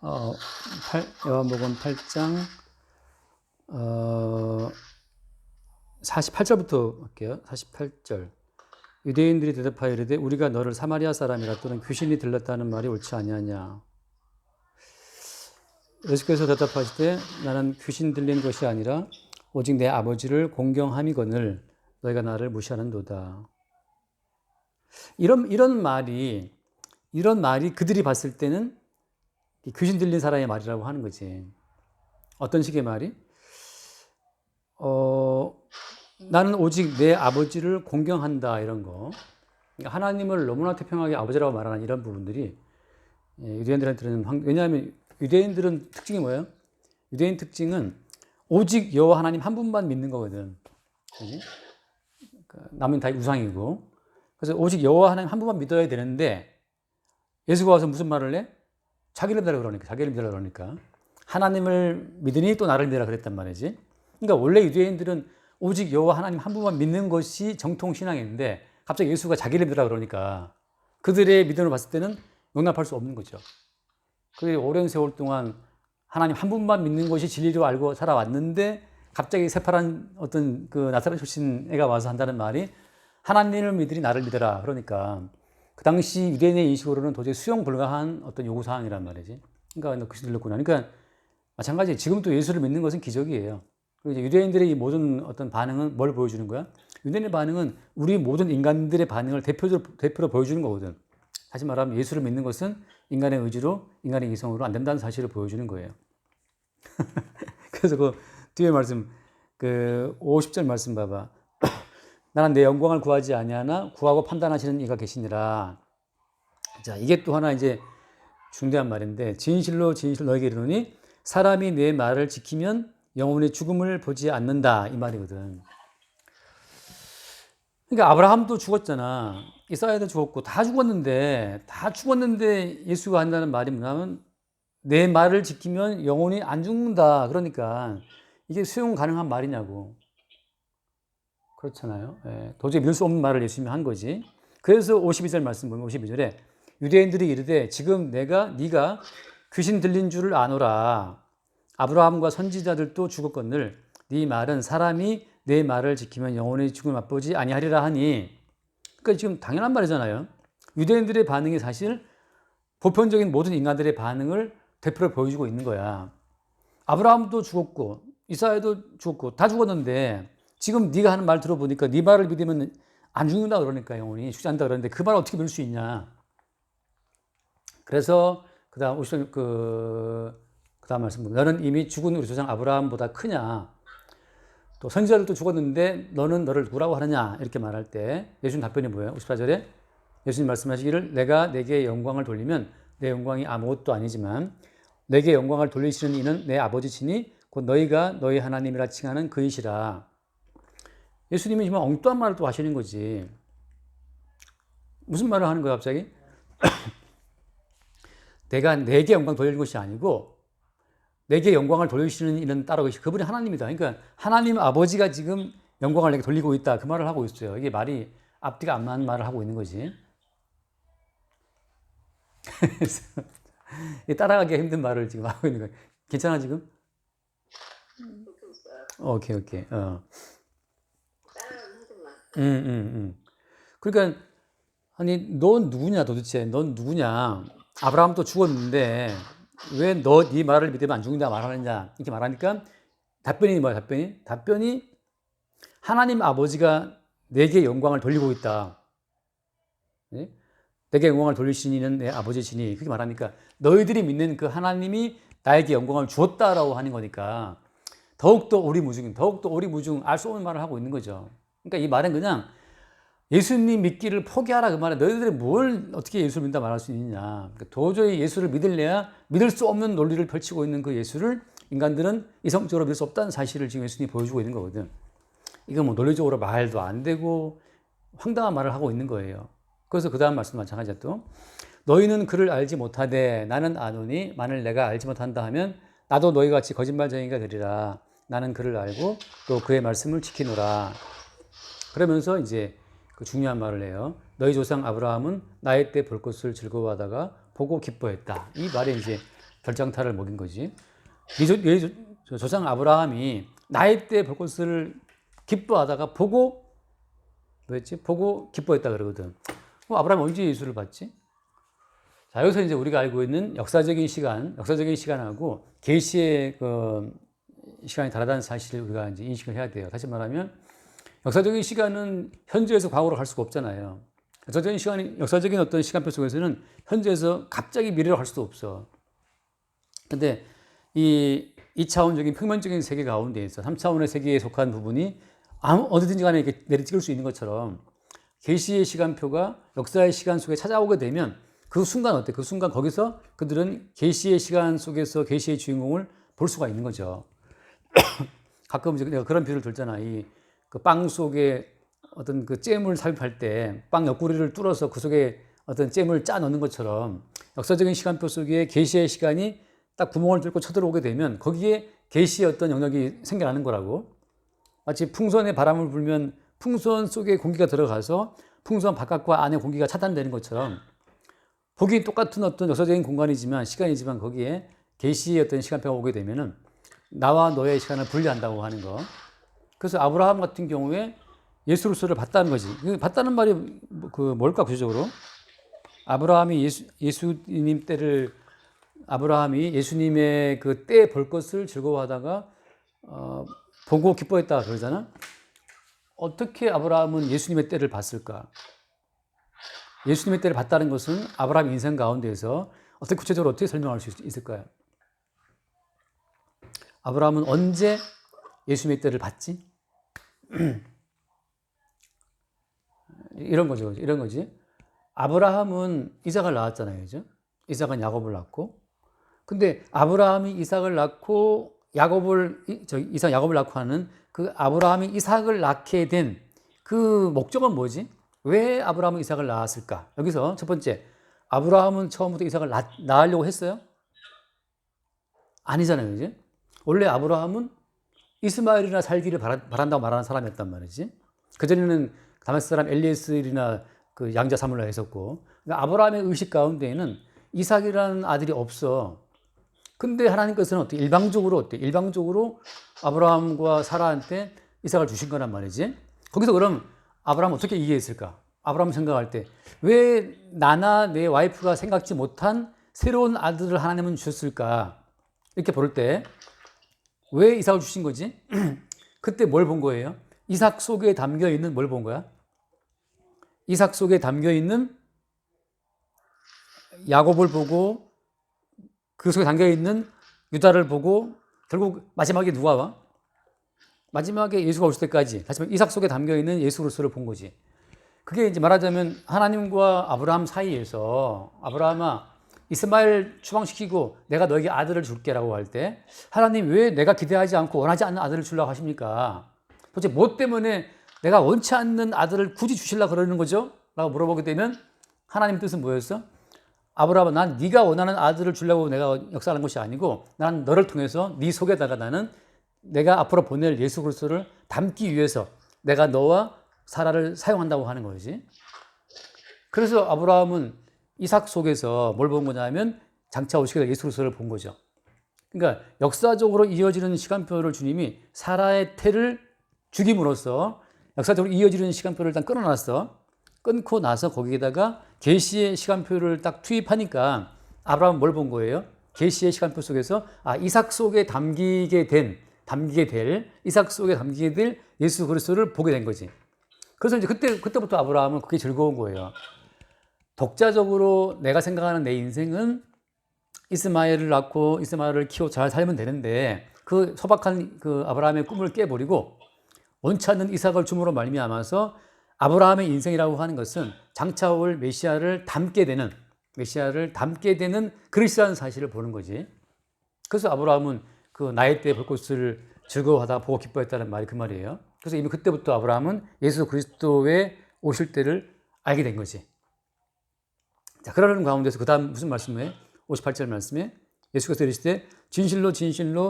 어, 요한복음 8장 48절부터 할게요. 48절. 유대인들이 대답하여 이르되 우리가 너를 사마리아 사람이라 또는 귀신이 들렸다는 말이 옳지 아니하냐. 예수께서 대답하시되 나는 귀신 들린 것이 아니라 오직 내 아버지를 공경함이거늘 너희가 나를 무시하는도다. 이런 말이 그들이 봤을 때는 귀신 들린 사람의 말이라고 하는 거지. 어떤 식의 말이? 나는 오직 내 아버지를 공경한다 이런 거. 그러니까 하나님을 너무나 태평하게 아버지라고 말하는 이런 부분들이 유대인들한테는, 왜냐하면 유대인들은 특징이 뭐예요? 유대인 특징은 오직 여호와 하나님 한 분만 믿는 거거든. 남은 다 우상이고. 그래서 오직 여호와 하나님 한 분만 믿어야 되는데 예수가 와서 무슨 말을 해? 자기를 믿으라 그러니까. 하나님을 믿으니 또 나를 믿으라 그랬단 말이지. 그러니까 원래 유대인들은 오직 여호와 하나님 한 분만 믿는 것이 정통 신앙인데 갑자기 예수가 자기를 믿으라 그러니까 그들의 믿음을 봤을 때는 용납할 수 없는 거죠. 그들이 오랜 세월 동안 하나님 한 분만 믿는 것이 진리로 알고 살아왔는데 갑자기 새파란 어떤 그 나사렛 출신 애가 와서 한다는 말이 하나님을 믿으니 나를 믿어라. 그러니까 그 당시 유대인의 인식으로는 도저히 수용 불가한 어떤 요구사항이란 말이지. 그러니까 너 귀신 들렸구나. 그러니까 마찬가지 지금도 예수를 믿는 것은 기적이에요. 그리고 이제 유대인들의 이 모든 어떤 반응은 뭘 보여주는 거야? 유대인의 반응은 우리 모든 인간들의 반응을 대표로 보여주는 거거든. 다시 말하면 예수를 믿는 것은 인간의 의지로, 인간의 이성으로 안 된다는 사실을 보여주는 거예요. 그래서 그 뒤에 말씀, 그 50절 말씀 봐봐. 나는 내 영광을 구하지 아니하나 구하고 판단하시는 이가 계시니라. 자, 이게 또 하나 이제 중대한 말인데, 진실로 너에게 이르노니 사람이 내 말을 지키면 영원히 죽음을 보지 않는다 이 말이거든. 그러니까 아브라함도 죽었잖아. 이사야도 죽었고 다 죽었는데 예수가 한다는 말이 뭐냐면 내 말을 지키면 영원히 안 죽는다. 그러니까 이게 수용 가능한 말이냐고. 그렇잖아요. 예, 도저히 믿을 수 없는 말을 예수님이 한 거지. 그래서 52절 말씀 보면 52절에 유대인들이 이르되 지금 네가 귀신 들린 줄을 아노라. 아브라함과 선지자들도 죽었거늘 네 말은 사람이 내 말을 지키면 영원히 죽음을 맛보지 아니하리라 하니. 그러니까 지금 당연한 말이잖아요. 유대인들의 반응이 사실 보편적인 모든 인간들의 반응을 대표로 보여주고 있는 거야. 아브라함도 죽었고 이사야도 죽었고 다 죽었는데 지금 네가 하는 말 들어보니까 네 말을 믿으면 안 죽는다 그러니까 영원히 죽지 않는다 그러는데 그 말을 어떻게 믿을 수 있냐. 그래서 그다음 그다음 말씀 너는 이미 죽은 우리 조상 아브라함보다 크냐. 또 선지자들도 죽었는데 너는 너를 누구라고 하느냐 이렇게 말할 때 예수님 답변이 뭐예요? 54절에 예수님 말씀하시기를 내가 내게 영광을 돌리면 내 영광이 아무것도 아니지만 내게 영광을 돌리시는 이는 내 아버지시니 곧 너희가 너희 하나님이라 칭하는 그이시라. 예수님이 지금 엉뚱한 말을 또 하시는 거지. 무슨 말을 하는 거야 갑자기? 내가 내게 영광 돌리는 것이 아니고 내게 영광을 돌리시는 이는 따로 계시. 그분이 하나님이다. 그러니까 하나님 아버지가 지금 영광을 내게 돌리고 있다. 그 말을 하고 있어요. 이게 말이 앞뒤가 안 맞는 말을 하고 있는 거지. 따라가기 힘든 말을 지금 하고 있는 거야. 괜찮아 지금? 오케이. 그러니까 아니 넌 누구냐 도대체? 넌 누구냐? 아브라함도 죽었는데 왜 네 말을 믿으면 안 죽는다 말하느냐 이렇게 말하니까 답변이 뭐야? 답변이 하나님 아버지가 내게 영광을 돌리고 있다. 네? 내게 영광을 돌리시는 이는 내 아버지시니 그렇게 말하니까 너희들이 믿는 그 하나님이 나에게 영광을 주었다라고 하는 거니까 더욱더 오리무중 알 수 없는 말을 하고 있는 거죠. 그러니까 이 말은 그냥 예수님 믿기를 포기하라 그 말이야. 너희들이 뭘 어떻게 예수를 믿는다 말할 수 있느냐. 그러니까 도저히 예수를 믿을래야 믿을 수 없는 논리를 펼치고 있는 그 예수를 인간들은 이성적으로 믿을 수 없다는 사실을 지금 예수님이 보여주고 있는 거거든. 이거 뭐 논리적으로 말도 안 되고 황당한 말을 하고 있는 거예요. 그래서 그 다음 말씀 마찬가지야 또. 너희는 그를 알지 못하되 나는 아노니 만일 내가 알지 못한다 하면 나도 너희 같이 거짓말쟁이가 되리라. 나는 그를 알고 또 그의 말씀을 지키노라. 그러면서 이제 그 중요한 말을 해요. 너희 조상 아브라함은 나이 때 볼 것을 즐거워하다가 보고 기뻐했다. 이 말이 이제 결장타를 먹인 거지. 조상 아브라함이 나이 때 볼 것을 기뻐하다가 보고 뭐였지? 보고 기뻐했다 그러거든. 아브라함이 언제 예수를 봤지? 자, 여기서 이제 우리가 알고 있는 역사적인 시간하고 계시의 그 시간이 다르다는 사실을 우리가 이제 인식을 해야 돼요. 다시 말하면 역사적인 시간은 현재에서 과거로 갈 수가 없잖아요. 역사적인 어떤 시간표 속에서는 현재에서 갑자기 미래로 갈 수도 없어. 근데 이 2차원적인 평면적인 세계 가운데에서 3차원의 세계에 속한 부분이 어디든지 간에 이렇게 내리 찍을 수 있는 것처럼 계시의 시간표가 역사의 시간 속에 찾아오게 되면 그 순간 어때? 그 순간 거기서 그들은 계시의 시간 속에서 계시의 주인공을 볼 수가 있는 거죠. 가끔 내가 그런 비유를 들잖아. 그 빵 속에 어떤 그 잼을 삽입할 때 빵 옆구리를 뚫어서 그 속에 어떤 잼을 짜 넣는 것처럼 역사적인 시간표 속에 계시의 시간이 딱 구멍을 뚫고 쳐들어오게 되면 거기에 계시의 어떤 영역이 생겨나는 거라고. 마치 풍선에 바람을 불면 풍선 속에 공기가 들어가서 풍선 바깥과 안에 공기가 차단되는 것처럼 보기 똑같은 어떤 역사적인 공간이지만 시간이지만 거기에 계시의 어떤 시간표가 오게 되면은 나와 너의 시간을 분리한다고 하는 거. 그래서 아브라함 같은 경우에 예수 그리스도를 봤다는 거지. 봤다는 말이 뭘까 구체적으로? 아브라함이 예수님의 그 때 볼 것을 즐거워하다가 보고 기뻐했다 그러잖아. 어떻게 아브라함은 예수님의 때를 봤을까? 예수님의 때를 봤다는 것은 아브라함 인생 가운데에서 구체적으로 어떻게 설명할 수 있을까요? 아브라함은 언제 예수님의 때를 봤지? 이런 거지. 아브라함은 이삭을 낳았잖아요. 그죠? 이삭은 야곱을 낳고. 근데 아브라함이 이삭을 낳고 야곱을 낳고 하는 그 아브라함이 이삭을 낳게 된 그 목적은 뭐지? 왜 아브라함은 이삭을 낳았을까? 여기서 첫 번째, 아브라함은 처음부터 이삭을 낳으려고 했어요? 아니잖아요. 그지? 원래 아브라함은 이스마엘이나 살기를 바란다고 말하는 사람이었단 말이지. 그전에는 다메스 사람 엘리에셀이나 그 양자 사물라 했었고. 그러니까 아브라함의 의식 가운데에는 이삭이라는 아들이 없어. 근데 하나님께서는 일방적으로 아브라함과 사라한테 이삭을 주신 거란 말이지. 거기서 그럼 아브라함은 어떻게 이해했을까? 아브라함 생각할 때 왜 나나 내 와이프가 생각지 못한 새로운 아들을 하나님은 주셨을까? 이렇게 볼 때 왜 이삭을 주신 거지? 그때 뭘 본 거예요? 이삭 속에 담겨 있는 뭘 본 거야? 이삭 속에 담겨 있는 야곱을 보고 그 속에 담겨 있는 유다를 보고 결국 마지막에 누가 와? 마지막에 예수가 오실 때까지 다시 말해 이삭 속에 담겨 있는 예수 그리스도를 본 거지. 그게 이제 말하자면 하나님과 아브라함 사이에서 아브라함아 이스마엘 추방시키고 내가 너에게 아들을 줄게라고 할 때 하나님 왜 내가 기대하지 않고 원하지 않는 아들을 주려고 하십니까? 도대체 뭐 때문에 내가 원치 않는 아들을 굳이 주시려고 그러는 거죠? 라고 물어보게 되면 하나님 뜻은 뭐였어? 아브라함아 난 네가 원하는 아들을 주려고 내가 역사하는 것이 아니고 난 너를 통해서 네 속에다가 나는 내가 앞으로 보낼 예수 그리스도를 담기 위해서 내가 너와 사라를 사용한다고 하는 거지. 그래서 아브라함은 이삭 속에서 뭘 본 거냐면 장차 오시게 될 예수 그리스도를 본 거죠. 그러니까 역사적으로 이어지는 시간표를 주님이 사라의 태를 죽임으로써 역사적으로 이어지는 시간표를 일단 끊어놨어. 끊고 나서 거기에다가 계시의 시간표를 딱 투입하니까 아브라함은 뭘 본 거예요? 계시의 시간표 속에서 이삭 속에 담기게 될 이삭 속에 담기게 될 예수 그리스도를 보게 된 거지. 그래서 이제 그때부터 아브라함은 그게 즐거운 거예요. 독자적으로 내가 생각하는 내 인생은 이스마엘을 낳고 이스마엘을 키워 잘 살면 되는데 그 소박한 그 아브라함의 꿈을 깨버리고 원치 않는 이삭을 줌으로 말미암아서 아브라함의 인생이라고 하는 것은 장차 올 메시아를 담게 되는 그리스도라는 사실을 보는 거지. 그래서 아브라함은 그 나이 때 볼 것을 즐거워하다 보고 기뻐했다는 말이 그 말이에요. 그래서 이미 그때부터 아브라함은 예수 그리스도의 오실 때를 알게 된 거지. 자, 그러는 가운데서 그 다음 무슨 말씀이에요? 58절 말씀에 예수께서 이르시되 진실로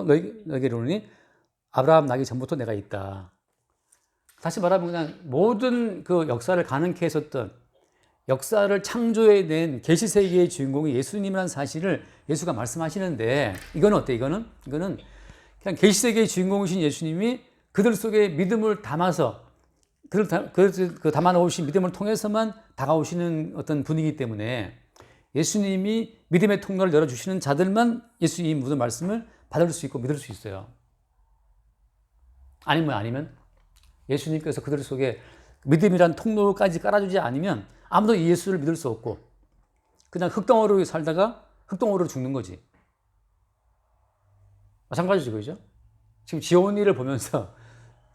너에게 이르노니 아브라함 나기 전부터 내가 있다. 다시 말하면 그냥 모든 그 역사를 가능케 했었던 역사를 창조해낸 계시세계의 주인공이 예수님이라는 사실을 예수가 말씀하시는데, 이거는 어때? 이거는 그냥 계시세계의 주인공이신 예수님이 그들 속에 믿음을 담아서 그 담아놓으신 믿음을 통해서만 다가오시는 어떤 분위기 때문에 예수님이 믿음의 통로를 열어주시는 자들만 예수님이 묻은 말씀을 받을 수 있고 믿을 수 있어요. 아니면 예수님께서 그들 속에 믿음이란 통로까지 깔아주지 않으면 아무도 이 예수를 믿을 수 없고 그냥 흙덩어리로 살다가 흙덩어리로 죽는 거지. 마찬가지죠, 그죠? 지금 지온이를 보면서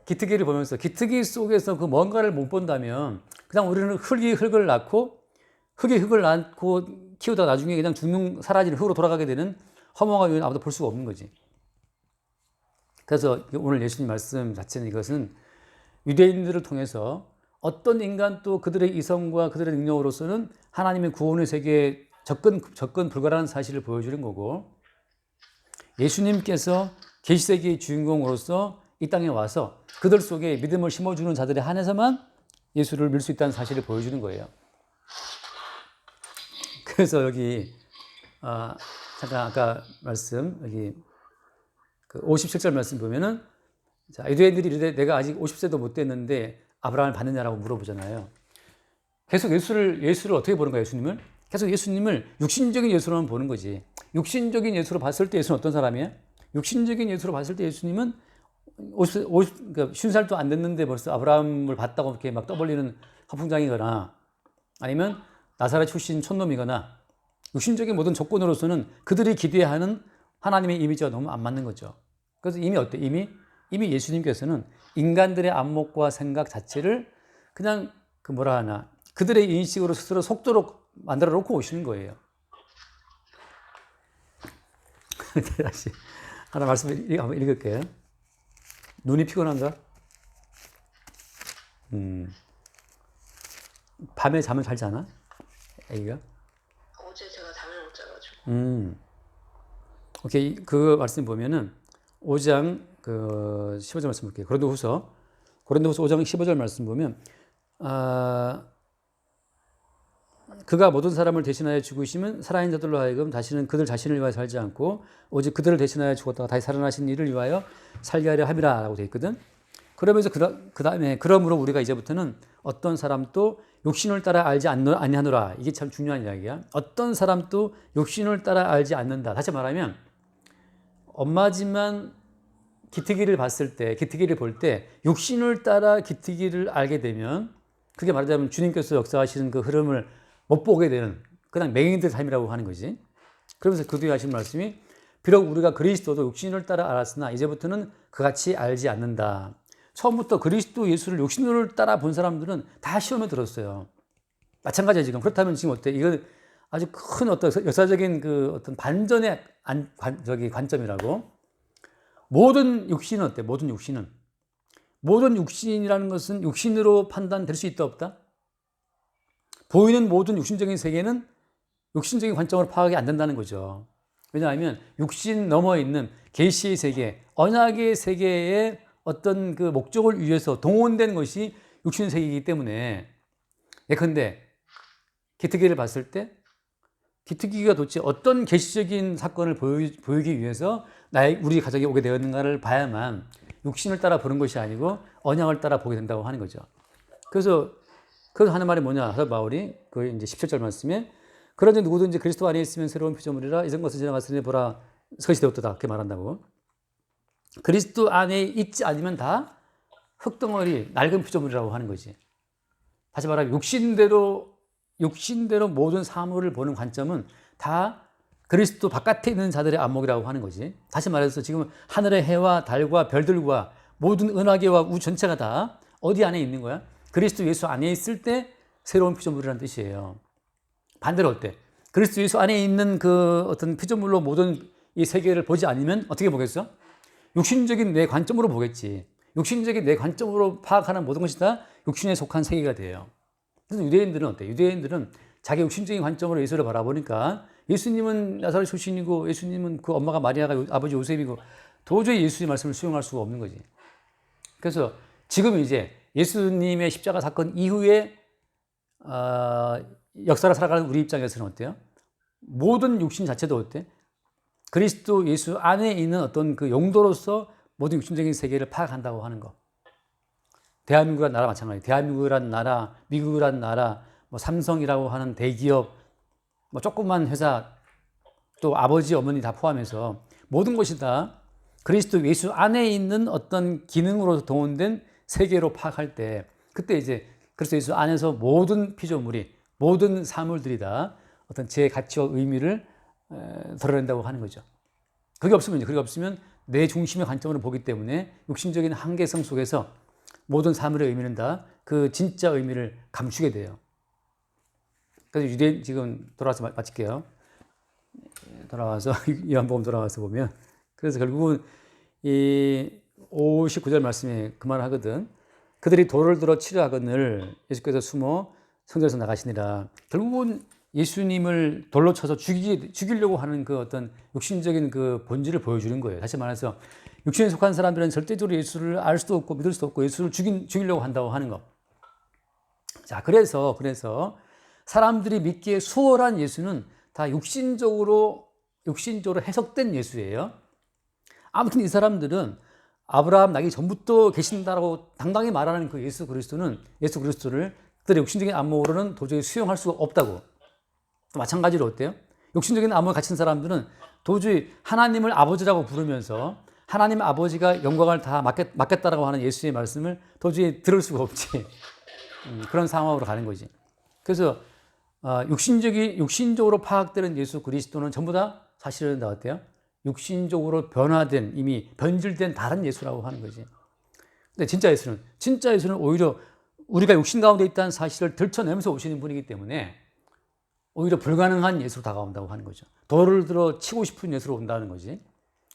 기특이를 보면서 기특이 속에서 그 뭔가를 못 본다면 그냥 우리는 흙이 흙을 낳고 흙이 흙을 낳고 키우다 나중에 그냥 사라지는 흙으로 돌아가게 되는 허무한 요인 아무도 볼 수가 없는 거지. 그래서 오늘 예수님 말씀 자체는 이것은 유대인들을 통해서 어떤 인간도 그들의 이성과 그들의 능력으로서는 하나님의 구원의 세계에 접근 불가라는 사실을 보여주는 거고, 예수님께서 계시세계의 주인공으로서 이 땅에 와서 그들 속에 믿음을 심어주는 자들에 한해서만 예수를 믿을 수 있다는 사실을 보여주는 거예요. 그래서 여기 잠깐 아까 말씀 여기 그 57절 말씀 보면은, 자, 유대인들이 이르되 내가 아직 50세도 못 됐는데 아브라함을 받느냐라고 물어보잖아요. 계속 예수를 어떻게 보는 거예요? 예수님을 계속 예수님을 육신적인 예수로만 보는 거지. 육신적인 예수로 봤을 때 예수는 어떤 사람이에요? 육신적인 예수로 봤을 때 예수님은 50, 50살도 안 됐는데 벌써 아브라함을 봤다고 이렇게 막 떠벌리는 허풍장이거나, 아니면 나사렛 출신 촌놈이거나, 육신적인 모든 조건으로서는 그들이 기대하는 하나님의 이미지가 너무 안 맞는 거죠. 그래서 이미 어때? 이미 예수님께서는 인간들의 안목과 생각 자체를 그냥 그들의 인식으로 스스로 속도록 만들어 놓고 오시는 거예요. 다시 하나 말씀 한번 읽을게요. 눈이 피곤한가? 밤에 잠을 잘 자나? 애기가? 어제 제가 잠을 못 자가지고. 오케이. 그 말씀 보면은 5장 15절 말씀 볼게요. 고린도후서 5장 15절 말씀 보면, 그가 모든 사람을 대신하여 죽으시면 살아있는 자들로 하여금 다시는 그들 자신을 위하여 살지 않고 오직 그들을 대신하여 죽었다가 다시 살아나신 이를 위하여 살게 하려 함이라 라고 되어 있거든. 그러면서 그 다음에 그러므로 우리가 이제부터는 어떤 사람도 욕심을 따라 알지 아니하노라. 이게 참 중요한 이야기야. 어떤 사람도 욕심을 따라 알지 않는다. 다시 말하면 엄마지만 기특이를 볼 때 육신을 따라 기특이를 알게 되면, 그게 말하자면 주님께서 역사하시는 그 흐름을 못 보게 되는 그냥 맹인들 삶이라고 하는 거지. 그러면서 그 뒤에 하신 말씀이, 비록 우리가 그리스도도 육신을 따라 알았으나 이제부터는 그같이 알지 않는다. 처음부터 그리스도 예수를 육신을 따라 본 사람들은 다 시험에 들었어요. 마찬가지야 지금. 그렇다면 지금 어때? 이거 아주 큰 어떤 역사적인 그 어떤 반전의 관점이라고. 모든 육신은 어때? 모든 육신이라는 것은 육신으로 판단될 수 있다 없다? 보이는 모든 육신적인 세계는 육신적인 관점으로 파악이 안 된다는 거죠. 왜냐하면 육신 넘어 있는 계시의 세계, 언약의 세계의 어떤 그 목적을 위해서 동원된 것이 육신 세계이기 때문에, 예컨대 기특이를 봤을 때 기특이가 도대체 어떤 계시적인 사건을 보이기 위해서 우리 가족이 오게 되었는가를 봐야만 육신을 따라 보는 것이 아니고 언약을 따라 보게 된다고 하는 거죠. 그래서 하는 말이 뭐냐? 사도 바울이 그 이제 17절 말씀에, 그런데 누구든지 그리스도 안에 있으면 새로운 피조물이라 이전 것은 지나갔으니 보라 서시 되었다. 그렇게 말한다고. 그리스도 안에 있지 않으면 다 흙덩어리, 낡은 피조물이라고 하는 거지. 다시 말하면 육신대로 모든 사물을 보는 관점은 다 그리스도 바깥에 있는 자들의 안목이라고 하는 거지. 다시 말해서 지금 하늘의 해와 달과 별들과 모든 은하계와 우주 전체가 다 어디 안에 있는 거야? 그리스도 예수 안에 있을 때 새로운 피조물이라는 뜻이에요. 반대로 어때? 그리스도 예수 안에 있는 그 어떤 피조물로 모든 이 세계를 보지 않으면 어떻게 보겠어? 육신적인 내 관점으로 보겠지. 육신적인 내 관점으로 파악하는 모든 것이 다 육신에 속한 세계가 돼요. 그래서 유대인들은 어때? 유대인들은 자기 육신적인 관점으로 예수를 바라보니까 예수님은 나사렛 출신이고 예수님은 그 엄마가 마리아가 아버지 요셉이고 도저히 예수의 말씀을 수용할 수가 없는 거지. 그래서 지금 이제 예수님의 십자가 사건 이후에 역사를 살아가는 우리 입장에서는 어때요? 모든 육신 자체도 어때? 그리스도 예수 안에 있는 어떤 그 용도로서 모든 육신적인 세계를 파악한다고 하는 거. 대한민국이라는 나라 마찬가지. 대한민국이라는 나라, 미국이라는 나라, 뭐 삼성이라고 하는 대기업, 뭐 조그만 회사, 또 아버지, 어머니 다 포함해서 모든 것이 다 그리스도 예수 안에 있는 어떤 기능으로 동원된 세계로 파악할 때, 그때 이제 그리스도 예수 안에서 모든 피조물이, 모든 사물들이 다 어떤 제 가치와 의미를 드러낸다고 하는 거죠. 그게 없으면 내 중심의 관점으로 보기 때문에 육신적인 한계성 속에서 모든 사물의 의미는 다 그 진짜 의미를 감추게 돼요. 그래서 유대인, 지금 돌아와서 마칠게요. 돌아와서 요한복음 돌아와서 보면, 그래서 결국은 이 59절 말씀에 그 말을 하거든. 그들이 돌을 들어 치려하거늘 예수께서 숨어 성전에서 나가시니라. 결국은 예수님을 돌로 쳐서 죽이려고 하는 그 어떤 육신적인 그 본질을 보여주는 거예요. 다시 말해서 육신에 속한 사람들은 절대적으로 예수를 알 수도 없고 믿을 수도 없고 예수를 죽이려고 한다고 하는 거. 자, 그래서 사람들이 믿기에 수월한 예수는 다 육신적으로 해석된 예수예요. 아무튼 이 사람들은 아브라함 나기 전부터 계신다라고 당당히 말하는 그 예수 그리스도를 그들의 육신적인 안목으로는 도저히 수용할 수가 없다고. 마찬가지로 어때요? 육신적인 안목을 가진 사람들은 도저히 하나님을 아버지라고 부르면서 하나님 아버지가 영광을 다 맡겠다라고 하는 예수의 말씀을 도저히 들을 수가 없지. 그런 상황으로 가는 거지. 그래서 육신적으로 파악되는 예수 그리스도는 전부 다 사실은 다 어때요? 육신적으로 변화된, 이미 변질된 다른 예수라고 하는 거지. 근데 진짜 예수는 오히려 우리가 육신 가운데 있다는 사실을 들춰내면서 오시는 분이기 때문에 오히려 불가능한 예수로 다가온다고 하는 거죠. 돌을 들어 치고 싶은 예수로 온다는 거지.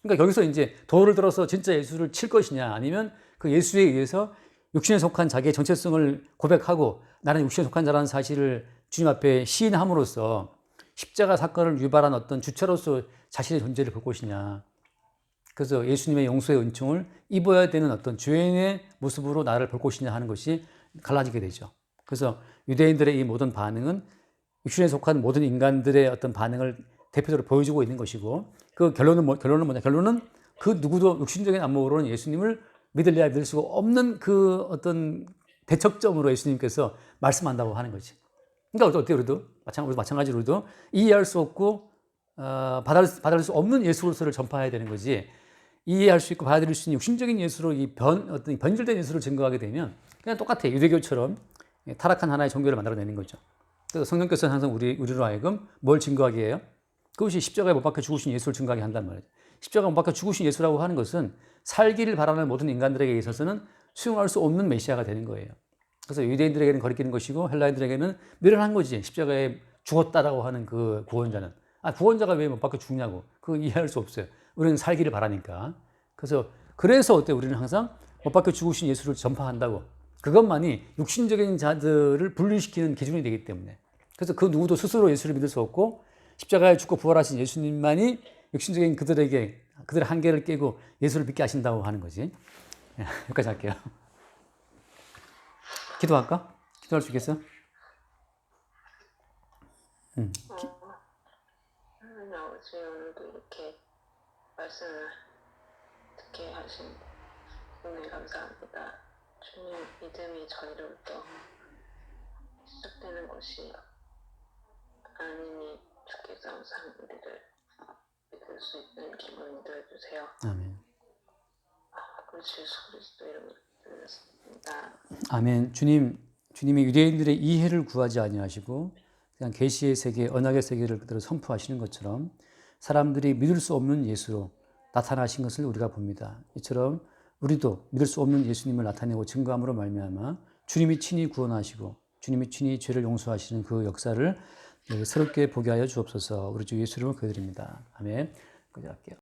그러니까 여기서 이제 돌을 들어서 진짜 예수를 칠 것이냐, 아니면 그 예수에 의해서 육신에 속한 자기의 정체성을 고백하고 나는 육신에 속한 자라는 사실을 주님 앞에 시인함으로써 십자가 사건을 유발한 어떤 주체로서 자신의 존재를 볼 것이냐. 그래서 예수님의 용서의 은총을 입어야 되는 어떤 죄인의 모습으로 나를 볼 것이냐 하는 것이 갈라지게 되죠. 그래서 유대인들의 이 모든 반응은 육신에 속한 모든 인간들의 어떤 반응을 대표적으로 보여주고 있는 것이고, 그 결론은 뭐냐? 결론은 그 누구도 육신적인 안목으로는 예수님을 믿을래야 믿을 수가 없는 그 어떤 대척점으로 예수님께서 말씀한다고 하는 거지. 그러니까 어때요? 우리도 마찬가지로 우리도 이해할 수 없고 받아들일 수 없는 예수로서를 전파해야 되는 거지. 이해할 수 있고 받아들일 수 있는 육신적인 예수로 어떤 변질된 예수를 증거하게 되면 그냥 똑같아요. 유대교처럼 타락한 하나의 종교를 만들어내는 거죠. 그래서 성령께서는 항상 우리로 하여금 뭘 증거하게 해요? 그것이 십자가에 못 박혀 죽으신 예수를 증거하게 한단 말이죠. 십자가에 못 박혀 죽으신 예수라고 하는 것은 살기를 바라는 모든 인간들에게 있어서는 수용할 수 없는 메시아가 되는 거예요. 그래서 유대인들에게는 거리끼는 것이고 헬라인들에게는 미련한 거지. 십자가에 죽었다라고 하는 그 구원자는. 구원자가 왜 못 박혀 죽냐고. 그거 이해할 수 없어요. 우리는 살기를 바라니까. 그래서 어때? 우리는 항상 못 박혀 죽으신 예수를 전파한다고. 그것만이 육신적인 자들을 분리시키는 기준이 되기 때문에. 그래서 그 누구도 스스로 예수를 믿을 수 없고 십자가에 죽고 부활하신 예수님만이 육신적인 그들의 한계를 깨고 예수를 믿게 하신다고 하는 거지. 여기까지 할게요. 기도할까? 기도할 수 있겠어? 하나님 아버지, 오늘도 이렇게 말씀을 듣게 하신 은혜 감사합니다. 주님, 믿음이 저희로부터 시작되는 것이 아니니 주께서 항상 우리를 믿을 수 있는 기분 인도해 주세요. 아멘. 우리 주 예수 그리스도 이름으로 드렸습니다. 아멘. 주님이 유대인들의 이해를 구하지 아니하시고 그냥 계시의 세계, 언약의 세계를 그대로 선포하시는 것처럼 사람들이 믿을 수 없는 예수로 나타나신 것을 우리가 봅니다. 이처럼 우리도 믿을 수 없는 예수님을 나타내고 증거함으로 말미암아 주님이 친히 구원하시고 주님이 친히 죄를 용서하시는 그 역사를 새롭게 보게 하여 주옵소서. 우리 주 예수 이름으로 기도드립니다. 아멘. 끝낼게요.